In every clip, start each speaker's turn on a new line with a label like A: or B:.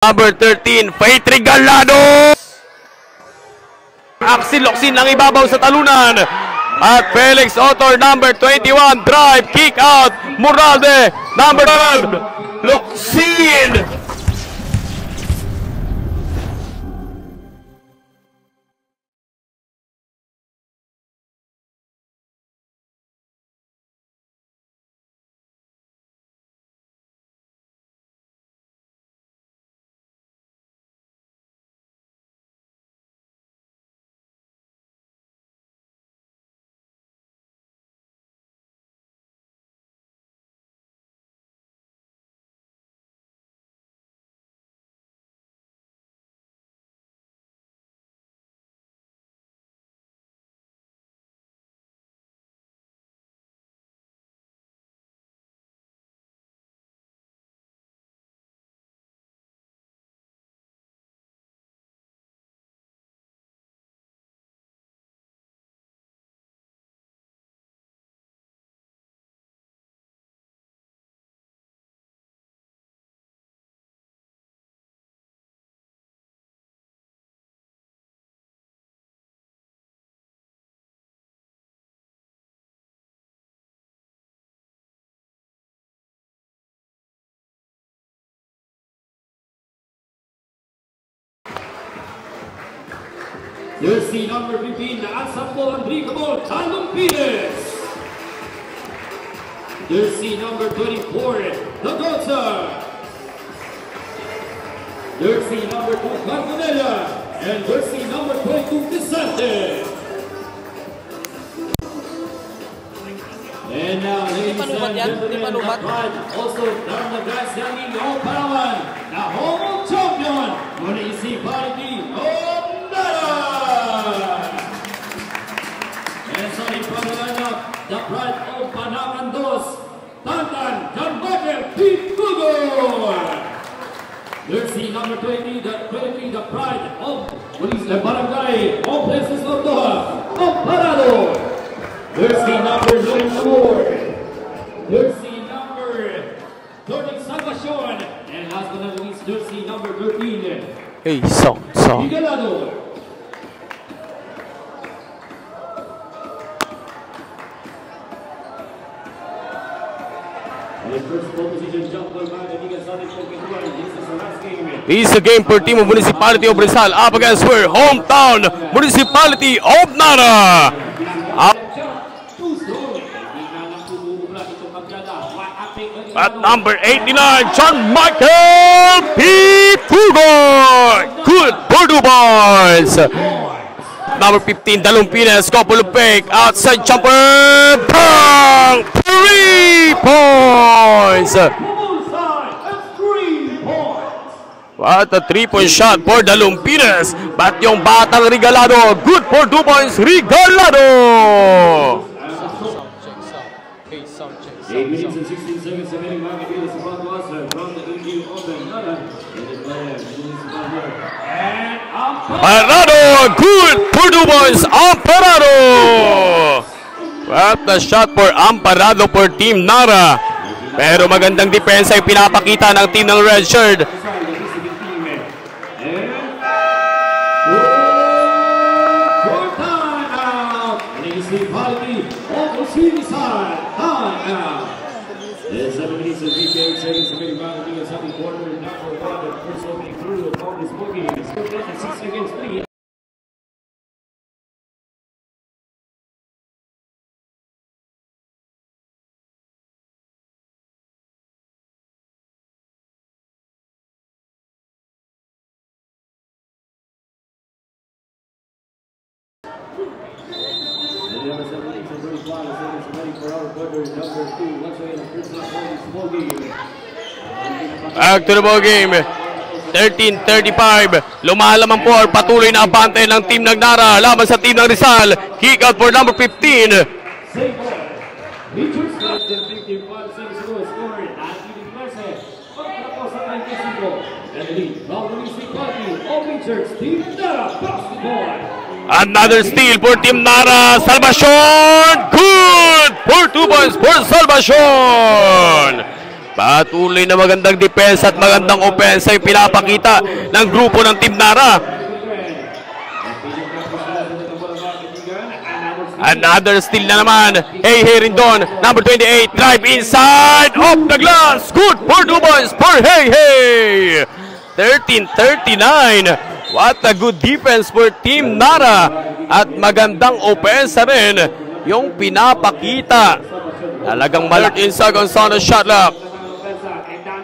A: Number 13, Faith Regalado. Axel Locsin ang ibabaw sa talunan. At Felix Otor, number 21, drive, kick out. Moralde, number 12, Locsin.
B: Jersey number 15, Asapo Enrico Talumpines. Jersey number 24, the Goza. Jersey number 2, Carbonella. And jersey number 22, Vicente. And now, ladies and gentlemen, also from the grandstanding of Palawan, the home champion, Municipality of Nara. And so in front of the lineup, the pride of Panaman Dos, Tantan Jambaker Pitugor. Jersey number 20, the pride of Barangay of Places of Doha, of Parado. Jersey number 94, jersey number 30, Salvacion, and last but not least, jersey number 13,
A: Hey,
B: Regalado.
A: This is a game for team of Municipality of Rizal up against her hometown Municipality of Nara. At number 89, John Michael P. Pugor. Good Bordeaux boys. Number 15, Dalumpines, couple of fake, outside jumper, bang! 3 points! What a 3-point shot for Dalumpines. But yung batang Regalado, good for 2 points, Regalado!
B: 8 minutes and 16 seconds remaining. Market from the Indian Open.
A: Parado, good for 2 points, Amparado! What a shot for Amparado for Team Nara. Pero magandang depensa ay pinapakita ng team ng red shirt.
B: There's 7 minutes of PK, 7 minutes round, doing something quarter, not for one, the first opening through of all this booking. It's still 6 against 3.
A: Back to the ball game. 13-35. Lumalaman po ang patuloy na abante ng team ng Nara laban sa team ng Rizal. Kick out for number 15. Another steal for Team Nara. Salvacion. Good for 2 points for Salvacion. Patuloy na magandang depensa at magandang opensa yung pinapakita ng grupo ng Team Nara. Another steal na naman. Hey Rindon, number 28, drive inside, off the glass. Good for 2 points for Hey. 13-39. What a good defense for Team Nara. At magandang opensa rin yung pinapakita. Talagang malaki sa Gonzalo shot lock.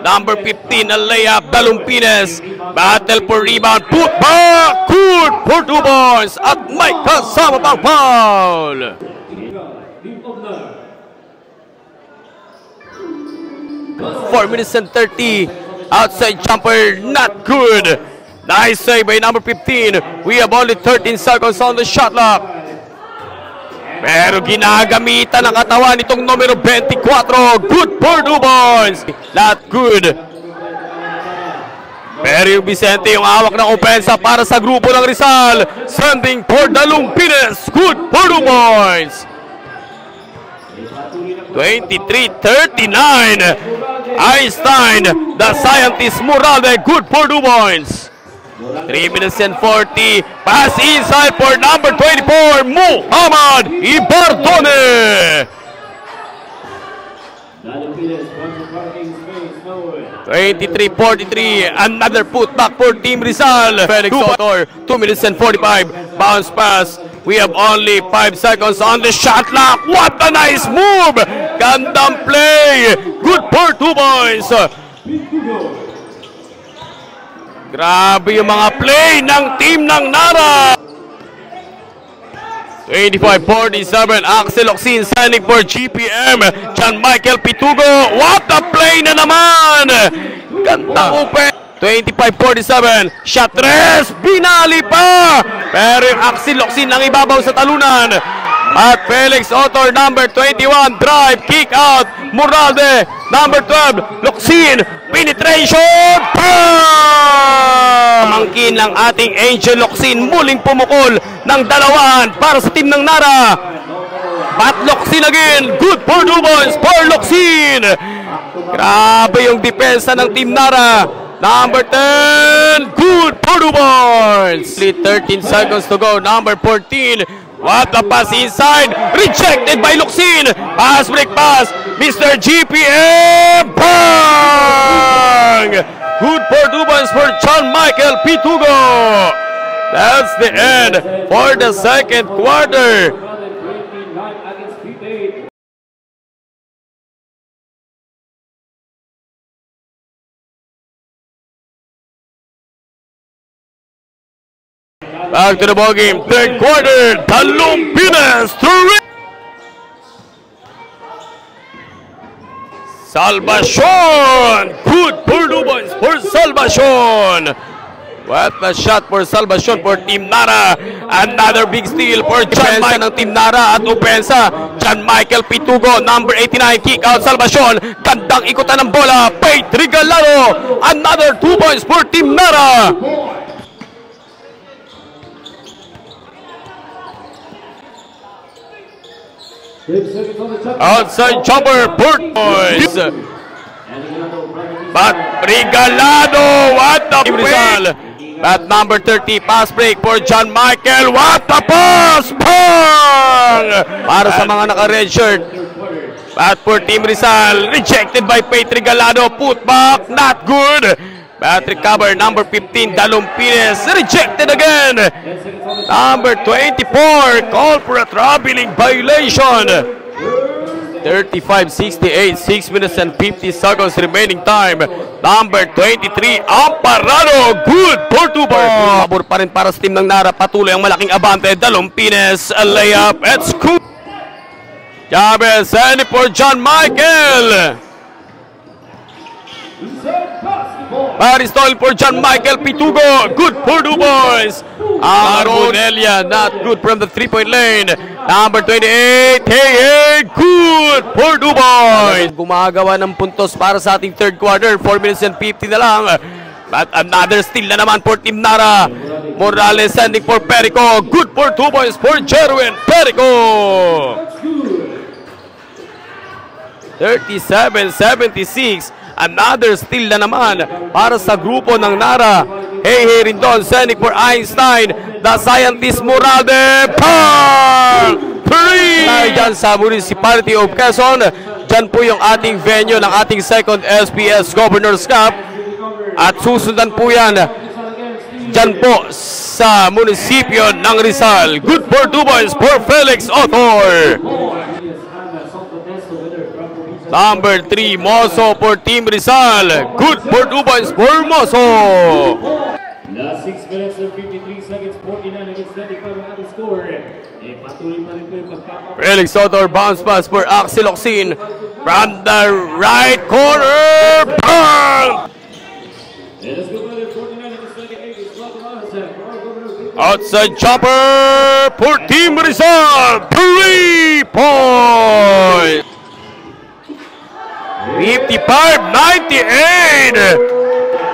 A: Number 15, a layup, Dalumpines. Battle for rebound, put back, good for 2 points. At may kasama pang foul. 4 minutes and 30. Outside jumper, not good. Nice save by number 15. We have only 13 seconds on the shot clock. Pero ginagamitan ng katawan itong numero 24. Good for 2 points. Not good. Pero yung Vicente yung hawak ng opensa para sa grupo ng Rizal. Sending for Dalumpines. Good for 2 points. 23-39. Einstein, the scientist Morales. Good for 2 points. 3 minutes and 40. Pass inside for number 24, Muhammad Ibardone. 23-43. Another putback for Team Rizal. Felix Sotor, 2 minutes and 45. Bounce pass. We have only 5 seconds on the shot clock. What a nice move! Gandang play. Good for 2 points. Grabe yung mga play ng team ng Nara. 25-47, Axel Oxin sending for GPM. John Michael Pitugo. What a play na naman! Gandang open. 25-47, shot 3, binali pa! Pero yung Axel Oxin ang ibabaw sa talunan. At Felix Otor, number 21, drive, kick out. Moralde, number 12, Locsin, penetration, pamangkin ng ating Angel Locsin, muling pumukol ng dalawan para sa team ng Nara. But Locsin again, good for 2 points for Locsin. Grabe yung depensa ng team Nara. Number 10, good for 2 points. 13 seconds to go. Number 14, what a pass inside, rejected by Locsin. Pass break pass, Mr. GPM, bang! Good for 2 points for John Michael Pitugo. That's the end for the second quarter. Back to the ball game, third quarter. Dalumpines to Salvacion. Good for 2 points for Salvacion. What a shot for Salvacion for Team Nara. Another big steal for John Michael ng Team Nara at opensa. John Michael Pitugo, number 89, kick out Salvacion. Gandang ikutan ng bola. Pate Regalado. Another 2 points for Team Nara. Outside jumper, Port Boys. But Regalado, what the Rizal. At number 30, pass break for John Michael. What the pass! Pang! Para sa mga naka-red shirt. At for Team Rizal, rejected by Pate Regalado. Put back, not good. Bad recover, number 15, Dalumpines, rejected again. Number 24, call for a traveling violation. 35-68, 6 minutes and 50 seconds remaining time. Number 23, Amparado, good for 2 points. Pabor pa rin para sa team ng Nara, patuloy ang malaking abante. Dalumpines, a layup at scoop. Chavez, sending for John Michael. Maristol for John Michael Pitugo. Good for 2 points. Aronelia, not good from the 3-point lane. Number 28, hey, good for 2 points. Gumagawa ng puntos para sa ating third quarter. 4 minutes and 50 na lang. But another steal na naman for Team Nara. Morales sending for Perico. Good for 2 points for Jerwin Perico. 37-76. Another steal na naman para sa grupo ng Nara. Hey Rindon, sending for Einstein. The Scientist Moralde. Pang! 3! Tayo dyan sa Municipality of Quezon. Dyan po yung ating venue ng ating second SPS Governor's Cup. At susundan po yan dyan po sa munisipyo ng Rizal. Good for 2 points for Felix Othor. Number 3, Moso for Team Rizal. Good for 2 points for Moso.
B: Last 6 minutes and 53 seconds, 49 against 95 ang ating score. Patuloy pa rin po yung pagkakapit.
A: Felix Othor, bounce pass for Axel Oxin. From the right corner. Bang!
B: Let's go brother, 49 against 98 is
A: outside chopper for Team Rizal. 3 points. 55-98.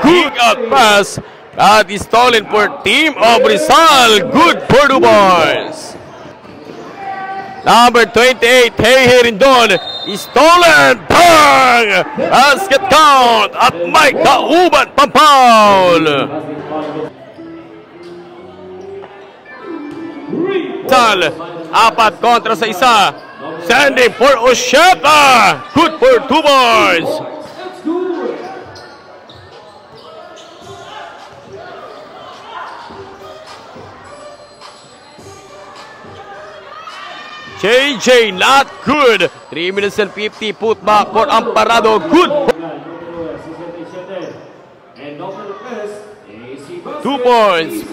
A: Quick out pass. That is stolen for Team of Rizal. Good for 2 points. Number 28, Hey Rindon, is stolen. Bang! Basket count at Mike Kauban Pampaul. Apat kontra sa isa. Sending for Osheta. Good for 2 points. JJ not good. 3 minutes and 50. Put back for Amparado. Good. 2 points.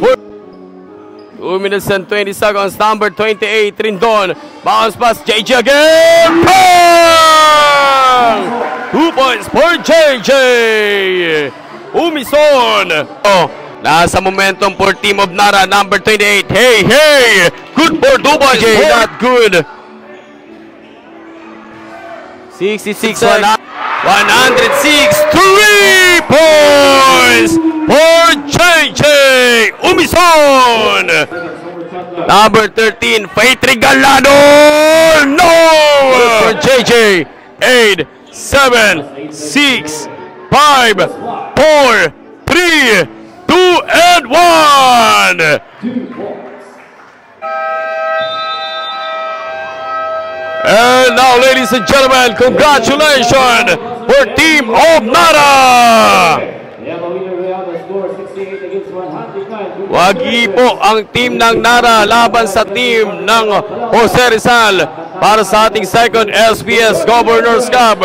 A: 2 minutes and 20 seconds. Number 28, Rindon. Bounce pass, JJ again. Bang! 2 points for JJ. Umison. Oh, nasa momentum for Team of Nara. Number 28, Hey. Good for 2 points. JJ not good. 66, 106. 3 points for JJ Umison. Number 13, Faith Regalado. No! For JJ. 8, 7, 6, 5, 4, 3, 2, and 1. And now, ladies and gentlemen, congratulations for Team of Nara! Wagi po ang team ng Nara laban sa team ng Jose Rizal para sa ating second SBS Governor's Cup.